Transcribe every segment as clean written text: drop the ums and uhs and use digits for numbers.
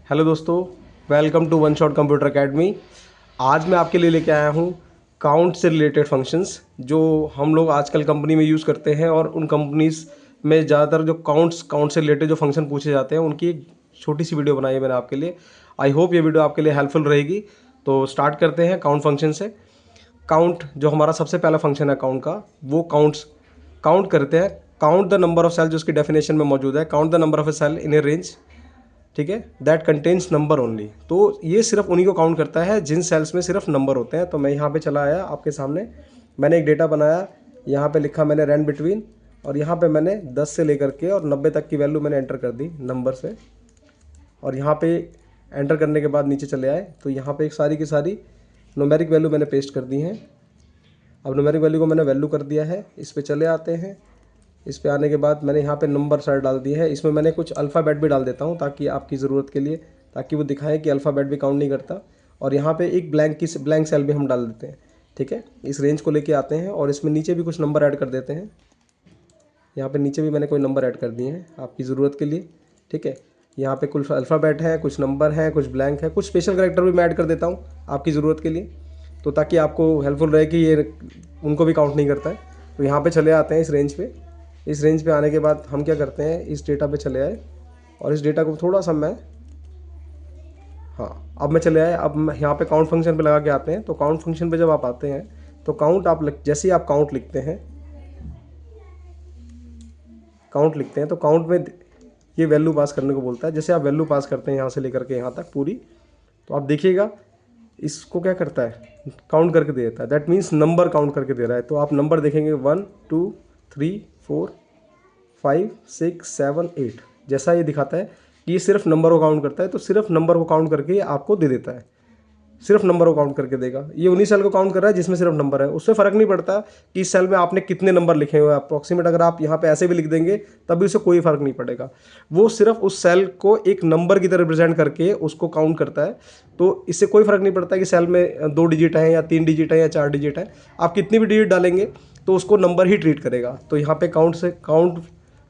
Hello दोस्तों, welcome to one shot computer academy. आज मैं आपके लिए लेके आया हूँ काउंट से रिलेटेड फंक्शंस जो हम लोग आजकल कंपनी में यूज़ करते हैं, और उन कंपनीज़ में ज़्यादातर जो काउंट से रिलेटेड जो फंक्शन पूछे जाते हैं उनकी एक छोटी सी वीडियो बनाई है मैंने आपके लिए। आई होप ये वीडियो आपके लिए हेल्पफुल रहेगी। तो स्टार्ट करते हैं काउंट फंक्शन से। काउंट जो हमारा सबसे पहला फंक्शन है काउंट का, वो काउंट करते हैं। Count the number of cell जो उसकी डेफिनेशन में मौजूद है, count the number of a cell in a range, ठीक है, दैट कंटेन्स नंबर ओनली। तो ये सिर्फ उन्हीं को काउंट करता है जिन सेल्स में सिर्फ नंबर होते हैं। तो मैं यहाँ पे चला आया आपके सामने, मैंने एक डेटा बनाया, यहाँ पे लिखा मैंने रैंड बिटवीन, और यहाँ पे मैंने 10 से लेकर के और 90 तक की वैल्यू मैंने एंटर कर दी नंबर से। और यहाँ पे एंटर करने के बाद नीचे चले आए तो यहाँ पे एक सारी की सारी न्यूमेरिक वैल्यू मैंने पेस्ट कर दी हैं। अब न्यूमेरिक वैल्यू को मैंने वैल्यू कर दिया है। इस पे चले आते हैं। इस पे आने के बाद मैंने यहाँ पे नंबर सारे डाल दिए हैं। इसमें मैंने कुछ अल्फ़ाबेट भी डाल देता हूँ ताकि आपकी ज़रूरत के लिए, ताकि वो दिखाए कि अल्फ़ाबेट भी काउंट नहीं करता। और यहाँ पे एक ब्लैंक सेल भी हम डाल देते हैं, ठीक है। इस रेंज को लेके आते हैं और इसमें नीचे भी कुछ नंबर ऐड कर देते हैं। यहाँ पे नीचे भी मैंने कोई नंबर ऐड कर दिए हैं आपकी ज़रूरत के लिए, ठीक है। यहाँ पे कुछ अल्फ़ाबेट हैं, कुछ नंबर हैं, कुछ ब्लैंक है, कुछ स्पेशल कैरेक्टर भी मैं ऐड कर देता हूँ आपकी ज़रूरत के लिए, तो ताकि आपको हेल्पफुल रहे कि ये उनको भी काउंट नहीं करता है। तो यहाँ पे चले आते हैं इस रेंज पे। इस रेंज पे आने के बाद हम क्या करते हैं, इस डेटा पे चले आए और इस डेटा को थोड़ा सा अब मैं चले आए। अब यहाँ पे काउंट फंक्शन पे लगा के आते हैं। तो काउंट फंक्शन पे जब आप आते हैं तो जैसे ही आप काउंट लिखते हैं तो काउंट में ये वैल्यू पास करने को बोलता है। जैसे आप वैल्यू पास करते हैं यहाँ से लेकर के यहाँ तक पूरी, तो आप देखिएगा इसको क्या करता है, काउंट करके दे देता है। दैट मीन्स नंबर काउंट करके दे रहा है। तो आप नंबर देखेंगे 1 2 3 4 5 6 7 8। जैसा ये दिखाता है कि ये सिर्फ नंबर को काउंट करता है, तो सिर्फ नंबर को काउंट करके आपको दे देता है, सिर्फ नंबर को काउंट करके देगा। ये उन्हीं सेल को काउंट कर रहा है जिसमें सिर्फ नंबर है। उससे फ़र्क नहीं पड़ता कि इस सेल में आपने कितने नंबर लिखे हुए हैं अप्रॉक्सीमेट। अगर आप यहाँ पे ऐसे भी लिख देंगे तब भी उससे कोई फ़र्क नहीं पड़ेगा। वो सिर्फ उस सेल को एक नंबर की तरह रिप्रेजेंट करके उसको काउंट करता है। तो इससे कोई फ़र्क नहीं पड़ता कि सेल में 2 डिजिट हैं या 3 डिजिट है या 4 डिजिट है। आप कितनी भी डिजिट डालेंगे तो उसको नंबर ही ट्रीट करेगा। तो यहाँ पे काउंट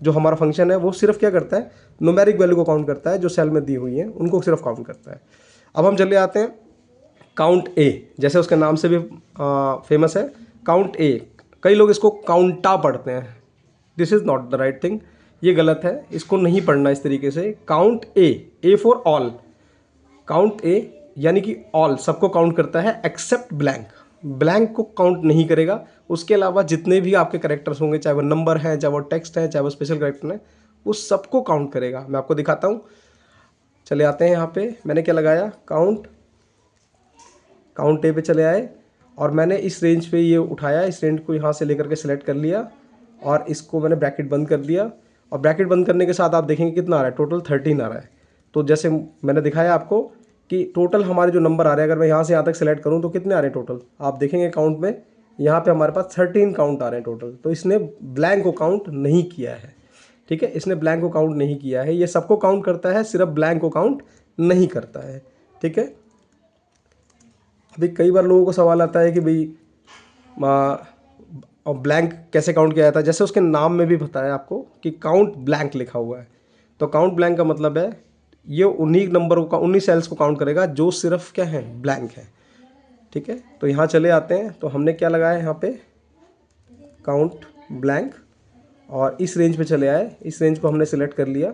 जो हमारा फंक्शन है वो सिर्फ क्या करता है, न्यूमेरिक वैल्यू को काउंट करता है जो सेल में दी हुई है उनको सिर्फ काउंट करता है। अब हम चले आते हैं काउंट ए, जैसे उसके नाम से भी फेमस है काउंट ए। कई लोग इसको काउंटा पढ़ते हैं। This is not the right thing, ये गलत है, इसको नहीं पढ़ना इस तरीके से। Count A for all. Count A यानी कि ऑल, सबको काउंट करता है एक्सेप्ट ब्लैंक। ब्लैंक को काउंट नहीं करेगा। उसके अलावा जितने भी आपके कैरेक्टर्स होंगे, चाहे वो नंबर हैं, चाहे वो टेक्स्ट हैं, चाहे वो स्पेशल कैरेक्टर हैं, उस सबको काउंट करेगा। मैं आपको दिखाता हूँ। चले आते हैं यहाँ पे, मैंने क्या लगाया, काउंट ए पे चले आए और मैंने इस रेंज पे ये उठाया, इस रेंज को यहाँ से लेकर के सिलेक्ट कर लिया और इसको मैंने ब्रैकेट बंद कर दिया। और ब्रैकेट बंद करने के साथ आप देखेंगे कितना आ रहा है, टोटल 13 आ रहा है। तो जैसे मैंने दिखाया आपको कि टोटल हमारे जो नंबर आ रहे हैं, अगर मैं यहाँ से यहाँ तक सेलेक्ट करूँ तो कितने आ रहे हैं टोटल, आप देखेंगे काउंट में यहाँ पे हमारे पास 13 काउंट आ रहे हैं टोटल। तो इसने ब्लैंक को काउंट नहीं किया है, ठीक है, इसने ब्लैंक को काउंट नहीं किया है। ये सबको काउंट करता है, सिर्फ ब्लैंक को काउंट नहीं करता है, ठीक है। अभी कई बार लोगों को सवाल आता है कि भाई ब्लैंक कैसे काउंट किया जाता है। जैसे उसके नाम में भी बताया आपको कि काउंट ब्लैंक लिखा हुआ है। तो काउंट ब्लैंक का मतलब है ये उन्हीं नंबरों का, उन्हीं सेल्स को काउंट करेगा जो सिर्फ क्या है, ब्लैंक है, ठीक है। तो यहाँ चले आते हैं। तो हमने क्या लगाया यहाँ पे, काउंट ब्लैंक, और इस रेंज पे चले आए। इस रेंज को हमने सिलेक्ट कर लिया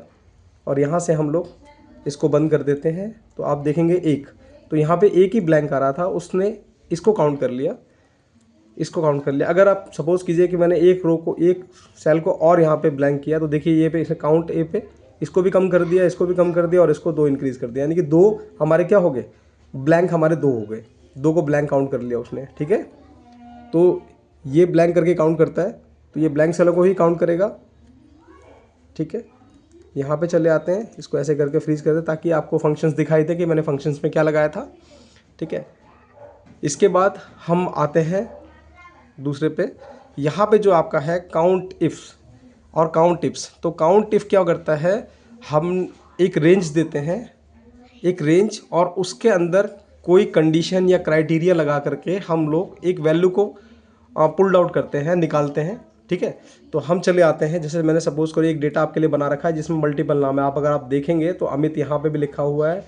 और यहाँ से हम लोग इसको बंद कर देते हैं। तो आप देखेंगे एक, तो यहाँ पे एक ही ब्लैंक आ रहा था, उसने इसको काउंट कर लिया, इसको काउंट कर लिया। अगर आप सपोज़ कीजिए कि मैंने एक रो को, एक सेल को और यहाँ पे ब्लैंक किया, तो देखिए ये पे इसने काउंट ए पे इसको भी कम कर दिया, इसको भी कम कर दिया और इसको 2 इंक्रीज़ कर दिया, यानी कि 2 हमारे क्या हो गए, ब्लैंक हमारे 2 हो गए। 2 को ब्लैंक काउंट कर लिया उसने, ठीक है। तो ये ब्लैंक करके काउंट करता है, तो ये ब्लैंक सेलों को ही काउंट करेगा, ठीक है। यहाँ पे चले आते हैं, इसको ऐसे करके फ्रीज कर दे ताकि आपको फंक्शंस दिखाई दे कि मैंने फंक्शंस में क्या लगाया था, ठीक है। इसके बाद हम आते हैं दूसरे पे। यहाँ पे जो आपका है काउंट इफ़्स और काउंट इफ्स। तो काउंट इफ़ क्या करता है, हम एक रेंज देते हैं, एक रेंज, और उसके अंदर कोई कंडीशन या क्राइटेरिया लगा करके हम लोग एक वैल्यू को पुल्ड आउट करते हैं, निकालते हैं, ठीक है। तो हम चले आते हैं, जैसे मैंने सपोज करो एक डेटा आपके लिए बना रखा है जिसमें मल्टीपल नाम है। अगर आप देखेंगे तो अमित यहाँ पे भी लिखा हुआ है,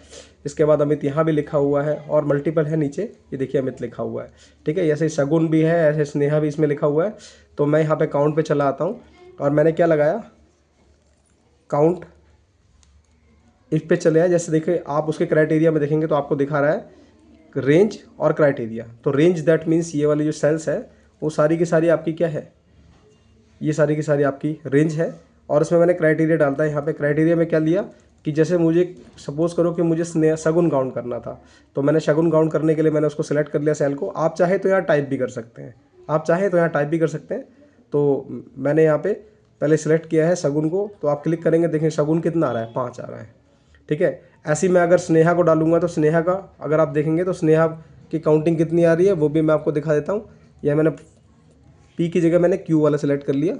इसके बाद अमित यहाँ भी लिखा हुआ है और मल्टीपल है नीचे, ये देखिए अमित लिखा हुआ है। ठीक है, ऐसे शगुन भी है, ऐसे स्नेहा भी इसमें लिखा हुआ है। तो मैं यहाँ पे काउंट पे चला आता हूँ और मैंने क्या लगाया, काउंट इफ पे चले आए। जैसे देखिए आप उसके क्राइटेरिया में देखेंगे तो आपको दिखा रहा है रेंज और क्राइटेरिया। तो रेंज दैट मीन्स ये वाली जो सेल्स है वो सारी की सारी आपकी क्या है, ये सारी की सारी आपकी रेंज है। और इसमें मैंने क्राइटेरिया डालता है। यहाँ पे क्राइटेरिया में क्या लिया कि जैसे मुझे सपोज करो कि मुझे शगुन काउंट करना था, तो मैंने शगुन काउंट करने के लिए मैंने उसको सिलेक्ट कर लिया सेल को। आप चाहे तो यहाँ टाइप भी कर सकते हैं, आप चाहे तो यहाँ टाइप भी कर सकते हैं। तो मैंने यहाँ पे पहले सिलेक्ट किया है शगुन को, तो आप क्लिक करेंगे, देखें शगुन कितना आ रहा है, 5 आ रहा है। ठीक है, ऐसे ही मैं अगर स्नेहा को डालूंगा तो स्नेहा का अगर आप देखेंगे तो स्नेहा की काउंटिंग कितनी आ रही है वो भी मैं आपको दिखा देता हूँ। यह मैंने पी की जगह मैंने क्यू वाला सेलेक्ट कर लिया,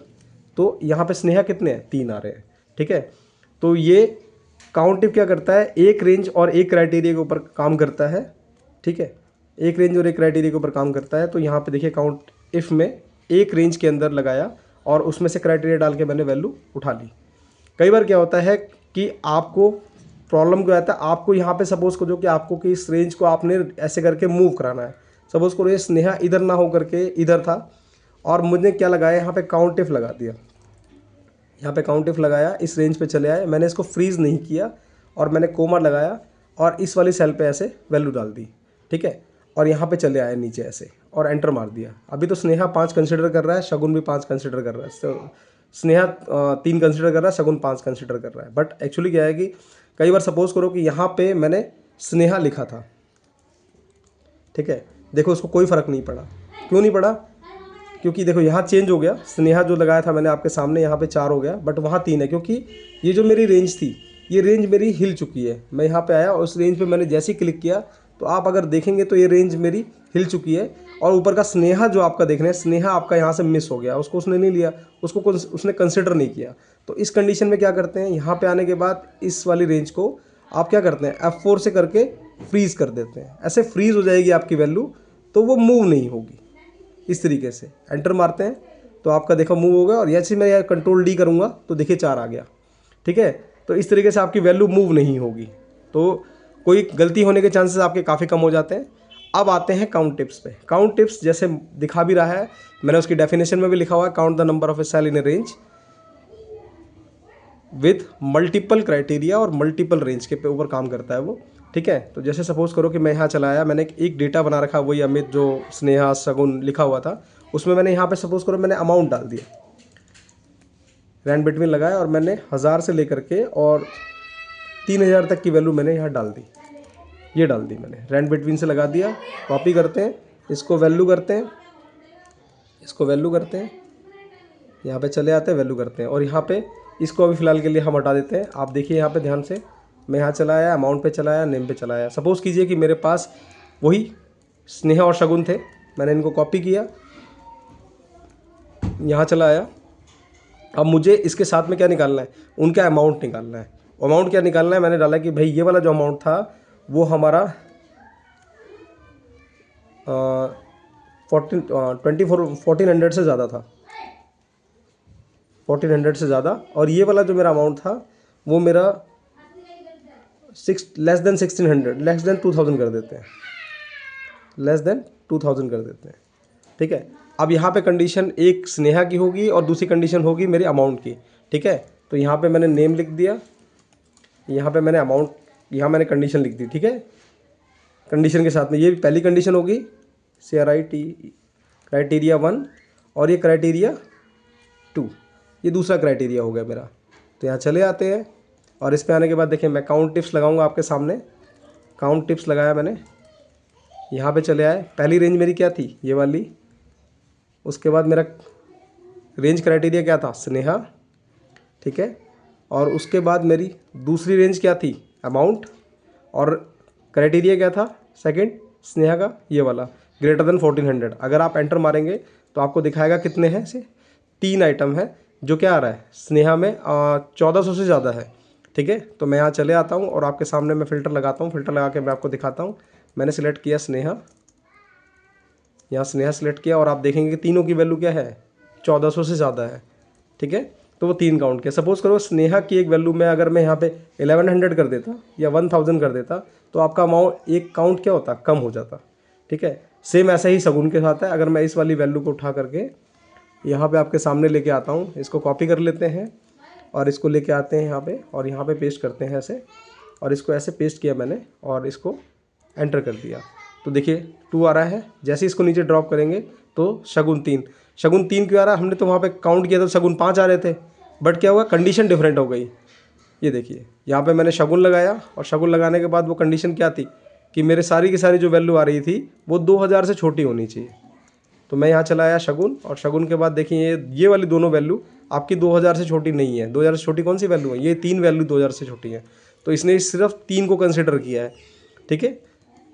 तो यहाँ पे स्नेहा कितने हैं, 3 आ रहे हैं। ठीक है, तो ये काउंट इफ क्या करता है, एक रेंज और एक क्राइटेरिया के ऊपर काम करता है। ठीक है, एक रेंज और एक क्राइटेरिया के ऊपर काम करता है। तो यहाँ पे देखिए काउंट इफ में एक रेंज के अंदर लगाया और उसमें से क्राइटेरिया डाल के मैंने वैल्यू उठा ली। कई बार क्या होता है कि आपको प्रॉब्लम क्या आता है, आपको यहाँ पे सपोज करो कि आपको कि इस रेंज को आपने ऐसे करके मूव कराना है। सपोज करो ये स्नेहा इधर ना हो करके इधर था और मुझे क्या लगाया, यहाँ पे काउंट इफ लगा दिया, यहाँ पे काउंट इफ लगाया, इस रेंज पे चले आए, मैंने इसको फ्रीज नहीं किया और मैंने कोमा लगाया और इस वाली सेल पे ऐसे वैल्यू डाल दी। ठीक है, और यहाँ पे चले आए नीचे ऐसे और एंटर मार दिया। अभी तो स्नेहा 5 कंसिडर कर रहा है, शगुन भी 5 कंसिडर कर रहा है, स्नेहा 3 कंसिडर कर रहा है, शगुन 5 कंसिडर कर रहा है। बट एक्चुअली क्या है कि कई बार सपोज करो कि यहाँ पे मैंने स्नेहा लिखा था। ठीक है, देखो उसको कोई फ़र्क नहीं पड़ा। क्यों नहीं पड़ा, क्योंकि देखो यहाँ चेंज हो गया, स्नेहा जो लगाया था मैंने आपके सामने यहाँ पे 4 हो गया, बट वहाँ 3 है, क्योंकि ये जो मेरी रेंज थी ये रेंज मेरी हिल चुकी है। मैं यहाँ पे आया और उस रेंज पे मैंने जैसे ही क्लिक किया तो आप अगर देखेंगे तो ये रेंज मेरी हिल चुकी है। और ऊपर का स्नेहा जो आपका देख रहे हैं, स्नेहा आपका यहाँ से मिस हो गया, उसको उसने नहीं लिया, उसको उसने कंसिडर नहीं किया। तो इस कंडीशन में क्या करते हैं, यहाँ पे आने के बाद इस वाली रेंज को आप क्या करते हैं, F4 से करके फ्रीज़ कर देते हैं। ऐसे फ्रीज़ हो जाएगी आपकी वैल्यू, तो वो मूव नहीं होगी। इस तरीके से एंटर मारते हैं तो आपका देखो मूव होगा। और जैसे मैं कंट्रोल डी करूँगा तो देखिए 4 आ गया। ठीक है, तो इस तरीके से आपकी वैल्यू मूव नहीं होगी, तो कोई गलती होने के चांसेस आपके काफ़ी कम हो जाते हैं। अब आते हैं काउंट टिप्स पे। काउंट टिप्स जैसे दिखा भी रहा है, मैंने उसकी डेफिनेशन में भी लिखा हुआ है, count the number of a cell in a range with multiple criteria और मल्टीपल रेंज के ऊपर काम करता है वो। ठीक है, तो जैसे सपोज करो कि मैं यहाँ चलाया, मैंने एक डेटा बना रखा, वही अमित जो स्नेहा शगुन लिखा हुआ था, उसमें मैंने यहाँ पे सपोज करो मैंने अमाउंट डाल दिया, रैंड बिटवीन लगाया और मैंने 1000 से लेकर के और 3000 तक की वैल्यू मैंने यहाँ डाल दी। ये डाल दी मैंने, रैंड बिटवीन से लगा दिया। कॉपी करते हैं, इसको वैल्यू करते हैं, इसको वैल्यू करते हैं, यहाँ पे चले आते हैं, वैल्यू करते हैं। और यहाँ पे इसको अभी फ़िलहाल के लिए हम हटा देते हैं। आप देखिए यहाँ पे ध्यान से, मैं यहाँ चला आया, अमाउंट पे चला आया, नेम पे चला आया। सपोज़ कीजिए कि मेरे पास वही स्नेहा और शगुन थे, मैंने इनको कॉपी किया, यहाँ चला आया। अब मुझे इसके साथ में क्या निकालना है, उनका अमाउंट निकालना है। अमाउंट क्या निकालना है, मैंने डाला कि भाई ये वाला जो अमाउंट था वो हमारा 1400 से ज़्यादा था, 1400 से ज़्यादा। और ये वाला जो मेरा अमाउंट था वो मेरा लेस देन 1600, लेस देन 2000 कर देते हैं, लेस देन 2000 कर देते हैं। ठीक है, अब यहाँ पे कंडीशन एक स्नेहा की होगी और दूसरी कंडीशन होगी मेरी अमाउंट की। ठीक है, तो यहाँ पे मैंने नेम लिख दिया, यहाँ पे मैंने अमाउंट, यहाँ मैंने कंडीशन लिख दी। ठीक है, कंडीशन के साथ में ये पहली कंडीशन होगी CRIT क्राइटेरिया 1 और ये क्राइटेरिया 2, ये दूसरा क्राइटेरिया हो गया मेरा। तो यहाँ चले आते हैं और इस पे आने के बाद देखिए मैं काउंट टिप्स लगाऊंगा आपके सामने। काउंट टिप्स लगाया मैंने, यहाँ पे चले आए। पहली रेंज मेरी क्या थी, ये वाली। उसके बाद मेरा रेंज क्राइटेरिया क्या था, स्नेहा। ठीक है, और उसके बाद मेरी दूसरी रेंज क्या थी, अमाउंट। और क्राइटेरिया क्या था सेकंड, स्नेहा का ये वाला, ग्रेटर देन 1400। अगर आप एंटर मारेंगे तो आपको दिखाएगा कितने हैं, से 3 आइटम है। जो क्या आ रहा है, स्नेहा में 1400 से ज़्यादा है। ठीक है, तो मैं यहाँ चले आता हूँ और आपके सामने मैं फ़िल्टर लगाता हूँ। फ़िल्टर लगा के मैं आपको दिखाता हूँ। मैंने सिलेक्ट किया स्नेहा, यहाँ स्नेहा सिलेक्ट किया और आप देखेंगे कि तीनों की वैल्यू क्या है, 1400 से ज़्यादा है, ठीक है, तो वो 3 काउंट के। सपोज़ करो स्नेहा की एक वैल्यू में अगर मैं यहाँ पे 1100 कर देता या 1000 कर देता तो आपका अमाउंट एक काउंट क्या होता, कम हो जाता, ठीक है। सेम ऐसा ही शगुन के साथ है। अगर मैं इस वाली वैल्यू को उठा करके यहाँ पे आपके सामने लेके आता हूँ, इसको कॉपी कर लेते हैं और इसको लेके आते हैं यहाँ पे और यहाँ पे पेस्ट करते हैं ऐसे, और इसको ऐसे पेस्ट किया मैंने और इसको एंटर कर दिया तो देखिए 2 आ रहा है। जैसे इसको नीचे ड्रॉप करेंगे तो शगुन 3, शगुन 3 क्यों आ रहा है, हमने तो वहाँ पे काउंट किया था शगुन 5 आ रहे थे, बट क्या हुआ, कंडीशन डिफरेंट हो गई। ये देखिए यहाँ पे मैंने शगुन लगाया और शगुन लगाने के बाद वो कंडीशन क्या थी कि मेरे सारी की सारी जो वैल्यू आ रही थी वो 2000 से छोटी होनी चाहिए। तो मैं यहाँ चला आया शगुन, और शगुन के बाद देखिए ये वाली दोनों वैल्यू आपकी 2000 से छोटी नहीं है। 2000 से छोटी कौन सी वैल्यू है, ये 3 वैल्यू 2000 से छोटी है। तो इसने सिर्फ 3 को कंसिडर किया है, ठीक है,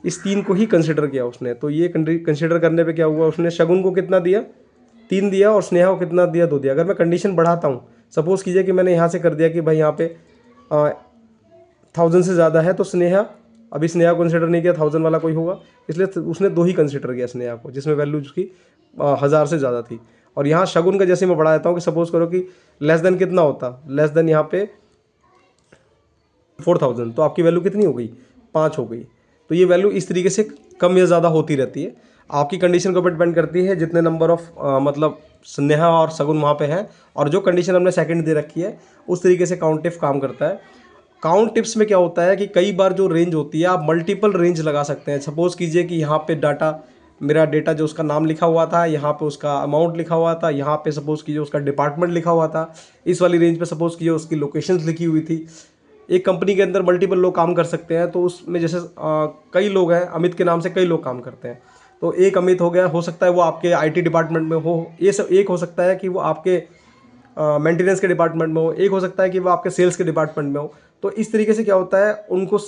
इस 3 को ही कंसिडर किया उसने। तो ये कंसिडर करने पे क्या हुआ, उसने शगुन को कितना दिया, 3 दिया, और स्नेहा को कितना दिया, 2 दिया। अगर मैं कंडीशन बढ़ाता हूँ, सपोज़ कीजिए कि मैंने यहाँ से कर दिया कि भाई यहाँ पे 1000 से ज़्यादा है तो स्नेहा, अभी स्नेहा को कंसिडर नहीं किया, 1000 वाला कोई होगा, इसलिए उसने 2 ही कंसिडर किया स्नेहा को, जिसमें वैल्यू उसकी 1000 से ज़्यादा थी। और यहाँ शगुन का जैसे मैं बढ़ा देता हूँ कि सपोज़ करो कि लेस देन कितना होता, लेस देन यहाँ पे 4000, तो आपकी वैल्यू कितनी हो गई, 5 हो गई। तो ये वैल्यू इस तरीके से कम या ज़्यादा होती रहती है, आपकी कंडीशन के ऊपर डिपेंड करती है, जितने नंबर ऑफ मतलब स्नेहा और शगुन वहाँ पे हैं, और जो कंडीशन हमने सेकंड दे रखी है उस तरीके से काउंट टिप काम करता है। काउंट टिप्स में क्या होता है कि कई बार जो रेंज होती है आप मल्टीपल रेंज लगा सकते हैं। सपोज़ कीजिए कि यहाँ पे डाटा, मेरा डेटा जो उसका नाम लिखा हुआ था, यहाँ पे उसका अमाउंट लिखा हुआ था, यहाँ पे सपोज़ कीजिए उसका डिपार्टमेंट लिखा हुआ था, इस वाली रेंज पे सपोज़ कीजिए उसकी लोकेशंस लिखी हुई थी। एक कंपनी के अंदर मल्टीपल लोग काम कर सकते हैं, तो उसमें जैसे कई लोग हैं, अमित के नाम से कई लोग काम करते हैं, तो एक अमित हो गया, हो सकता है वो आपके आईटी डिपार्टमेंट में हो, ये सब एक हो सकता है कि वो आपके मेंटेनेंस के डिपार्टमेंट में हो, एक हो सकता है कि वो आपके सेल्स के डिपार्टमेंट में हो। तो इस तरीके से क्या होता है, उनको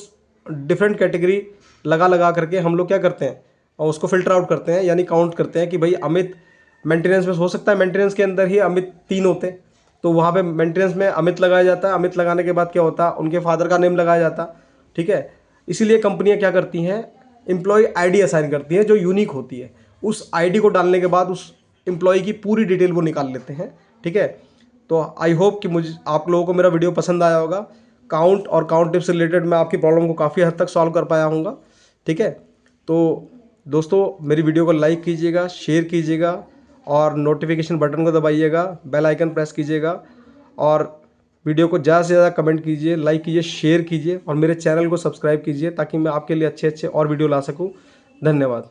डिफरेंट कैटेगरी लगा लगा करके हम लोग क्या करते हैं, और उसको फिल्टर आउट करते हैं, यानी काउंट करते हैं कि भाई अमित मेंटेनेंस में हो सकता है, मेंटेनेंस के अंदर ही अमित 3 होते हैं, तो वहाँ पे मेंटेनेंस में अमित लगाया जाता है। अमित लगाने के बाद क्या होता है, उनके फादर का नेम लगाया जाता, ठीक है। इसीलिए कंपनियाँ क्या करती हैं, एम्प्लॉय आईडी असाइन करती है जो यूनिक होती है। उस आईडी को डालने के बाद उस एम्प्लॉय की पूरी डिटेल वो निकाल लेते हैं, ठीक है। तो आई होप कि मुझे आप लोगों को मेरा वीडियो पसंद आया होगा। काउंट और काउंट टिप्स से रिलेटेड मैं आपकी प्रॉब्लम को काफ़ी हद तक सॉल्व कर पाया हूँगा, ठीक है। तो दोस्तों मेरी वीडियो को लाइक कीजिएगा, शेयर कीजिएगा और नोटिफिकेशन बटन को दबाइएगा, बेल आइकन प्रेस कीजिएगा, और वीडियो को ज़्यादा से ज़्यादा कमेंट कीजिए, लाइक कीजिए, शेयर कीजिए, और मेरे चैनल को सब्सक्राइब कीजिए ताकि मैं आपके लिए अच्छे अच्छे और वीडियो ला सकूं। धन्यवाद।